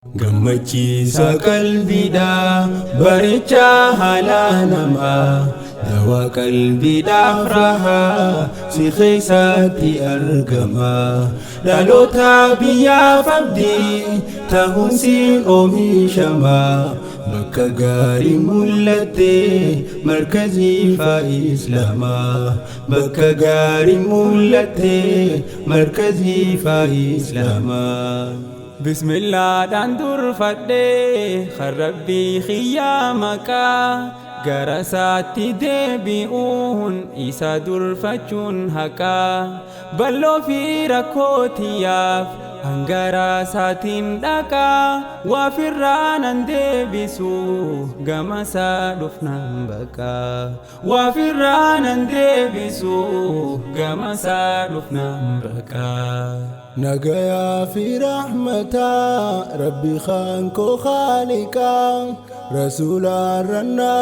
Gammachiisa qalbiidhaa bareechaa haala namaa dawaa qalbiidhaaf rahaa si keessatti argama. Dhaloota biyyaaf abdii ta'uun siin oomishama. Bakka gaarii mul'atte markazii Islaamaa. Bakka gaarii mul'atte markazii Islaamaa. Bismillah dan durfadhe kharabbi khiyamaka gara saatti deebi'uun isa durfachuun haqa bal'oo fi rakkootiyaaf hangara saatiin dhaqa waafirraanan deebisu gamasa dhufnaan baqa waafirraanan deebisu gamasa dhufnaan baqa. نجايا في رحمتا ربي خانكو خالقا رسول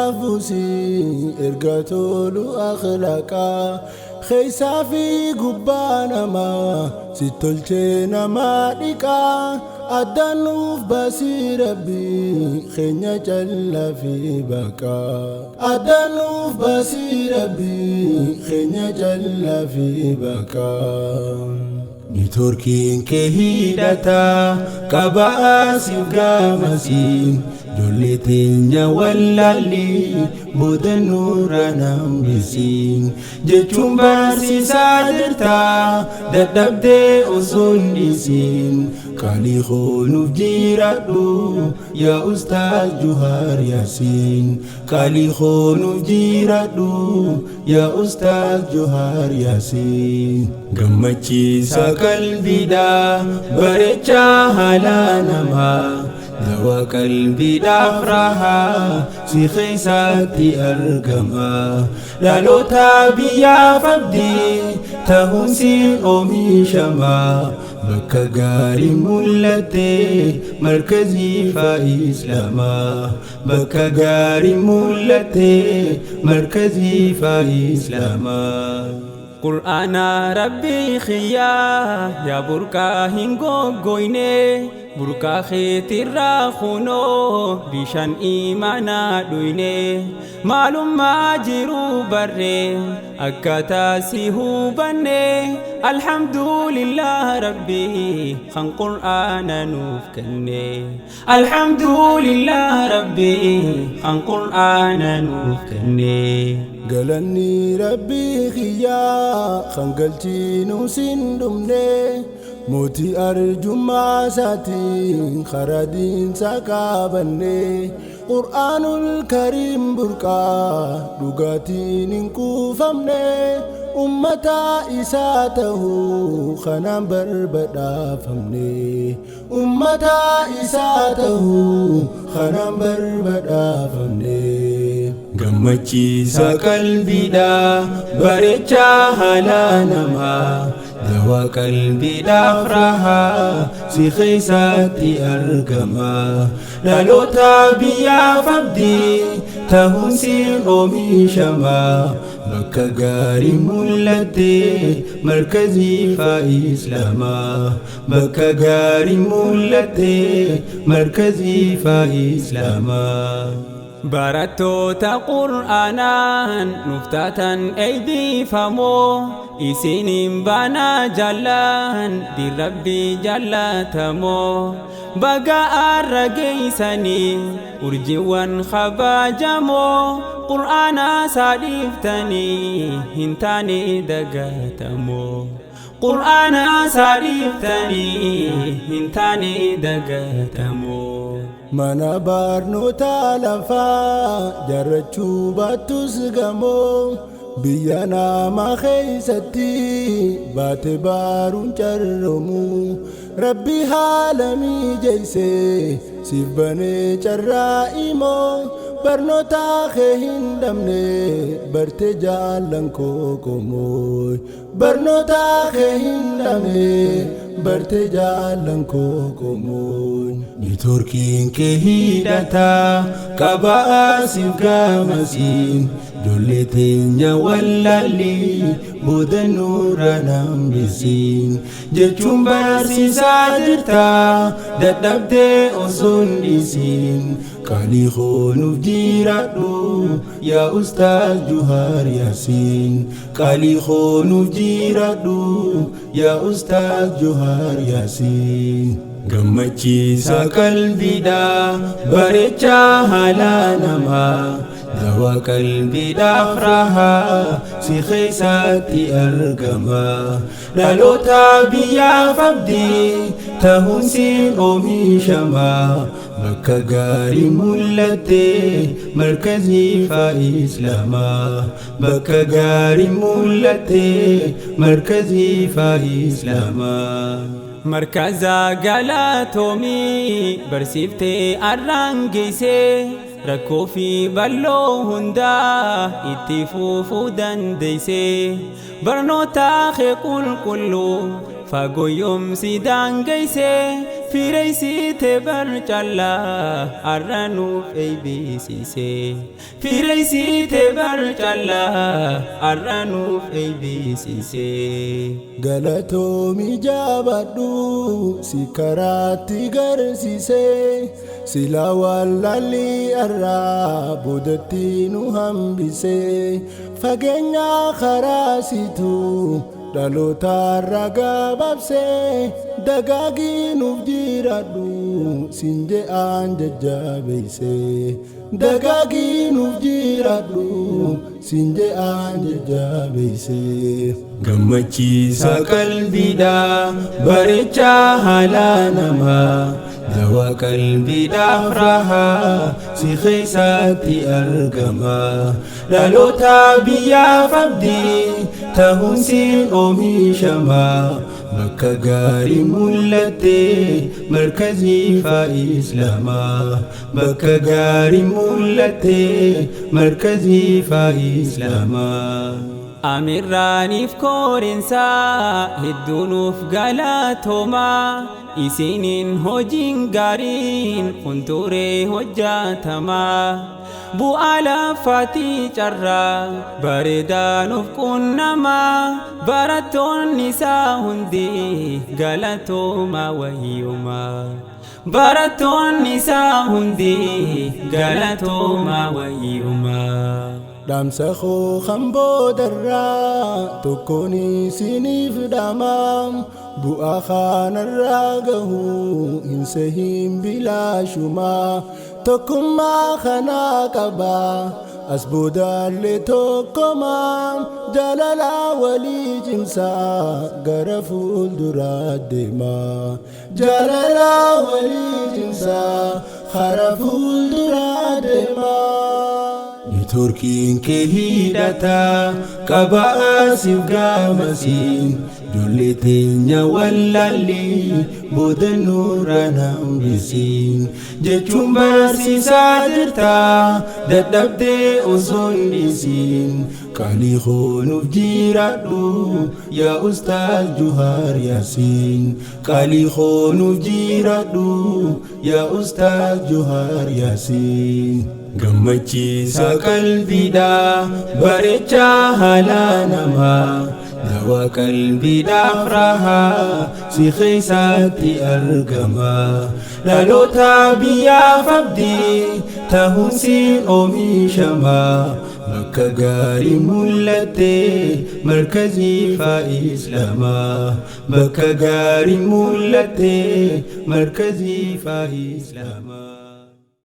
الرنافوسي ارقاتولو أخلاقا خيسا في قبانا ما ستولتنا مالكا أدنوف باسي ربي خينيا جل في بكا أدنوف باسي ربي خينيا جل في بكا. Nitorkiin kee hidhata qabaasiif gaamasiin ijoollee teenya wallaalli boodannurra nambisiin jechuun barsiisaa jirta dadhabdee osoo hin dhiisiin qaalii khoonuuf jiraadhu yaa Ustaaz Juhaar Yaasiin qaalii khoonuuf jiraadhu yaa Ustaaz Juhaar Yaasiin. Gammachiisa qalbiidhaa bareechaa haala namaa dawaa qalbiidhaaf rahaa si keessatti argama. Dhaloota biyyaaf abdii ta'uun siin oomishama. Bakka gaarii mul'atte markazii Islaamaa. Bakka gaarii mul'atte markazii Islaamaa. Qur'aana Rabbi khiyya ya burqa hingo goine burqa khitirra khuno bishan imana duine malum majiru barre akkata sihu banne alhamdulillah Rabbi khan Qur'ana nuf kanne alhamdulillah Rabbi khan Qur'ana nuf kanne. قالني ربي خيا خنقلتي نوسين دمني موتي أرجو ما ساتي خرادين ساكابني قرآن الكريم بركا لغاتي ننكو فمني أمتا إساته خنام بربدا فمني أمتا إساته خنام بربدا فمني. Gammachiisa qalbiidhaa bareechaa haala namaa dawaa qalbiidhaaf rahaa si keessatti argama. Dhaloota biyyaaf abdii ta'uun siin oomishama. Bakka gaarii mul'atte markazii Islaamaa. Bakka gaarii mul'atte markazii Islaamaa. Barattoota Qur'aanaan nuftatan eebbifamoo isiniin bana jaallan dirrabbi jaallatamoo baga arra geeysanii urjiiwwan kabajamoo Qur'aana saadhiiftanii hin taane dagatamoo Qur'aana saadhiiftanii hin taane dagatamoo. Mana barnoota lafaa jarrachuu baattus gamoo biyya namaa keessatti baate baaruun carroomu Rabbi haala mijeessee siif banee carraa imoo barnoota kee hin dhabne barte jaallan koo qomoo barnoota kee hin dhabne barte jaallan koo qomoo. Nitorkiin kee hidhata qabaasiif gaamasiin ijoollee teenya wallaallee booda nurraan hambisiin jechuun barsiisaa jirta dadhabdee osoo hin dhiisiin qaalii koonuuf jiraadhu yaa Ustaaz Juhaar Yaasiin qaalii koonuuf jiraadhu yaa Ustaaz Juhaar Yaasiin gammachiisa qalbiidha bareecha haala namaa dawaa qalbiidhaaf raahaa si keessatti argama dhaloota biyyaaf abdii ta'uun siin oomishama bakka gaarii mul'atte markazii Islaamaa bakka gaarii mul'atte markazii Islaamaa markaza galatoomii barsiiftee arraangeessee rakkoo fi bal'oo hundaa itti fufuu dandeessee barnoota kee qulqulluu fagoo yoomsi daangeessee fireessitee barcallaa arranuuf eebbisiisee fireessitee barcallaa arranuuf eebbisiisee galatoomii jabaadhu si karaatti garsiisee silaa wallaalii arraa boodatti nu hambisee fageenya karaasitu dhaloota ragaa babsee dagaagii nuuf jiraadhu siin je'aan jajjabeessee dagaagii nuuf jiraadhu siin je'aan jajjabeessee gammachiisa qalbiidha bareecha haala namaa dawaa qalbiidhaaf raahaa si keessatti argama dhaloota biyyaaf abdii ta'uun siin oomishama bakka gaarii mul'atte markazii Islaamaa bakka gaarii mul'atte markazii Islaamaa amirraaniif koorinsaa hedduunuuf galatoomaa isiniin hojiin gaariin hunturee hojjatamaa bu'aa lafaatii carraa bareedaanuuf qunnamaa barattoonni isaa hundi galatoomaa wayyumaa barattoonni isaa hundi galatoomaa wayyumaa dhaamsa koo kan boodarraa tokkoon isiniif dhaamam bu'aa kanarraa gahu hin sehin bilaashumaa tokkummaa kanaa qabaa as boodaallee tokkomaa jaalala walii cimsaa gara fuulduraa deemaa jaalala walii cimsaa gara fuulduraa deemaa Turkiin kee hidhataa qabaa siif gaamasiin ijoollee teenya wallaallee booda nurraan hambisiin jechuun barsiisaa jirta dadhabdee osoo hin dhiisiin qaalii koonuuf jiraadhu yaa Ustaaz Juhaar Yaasiin qaalii koonuuf jiraadhu yaa Ustaaz Juhaar Yaasiin gammachiisa qalbiidha bareecha haala namaa dawaa qalbiidhaaf raahaa si keessatti argama dhaloota biyyaaf abdii ta'uun siin oomishama bakka gaarii mul'atte markazii Islaamaa bakka gaarii mul'atte markazii Islaamaa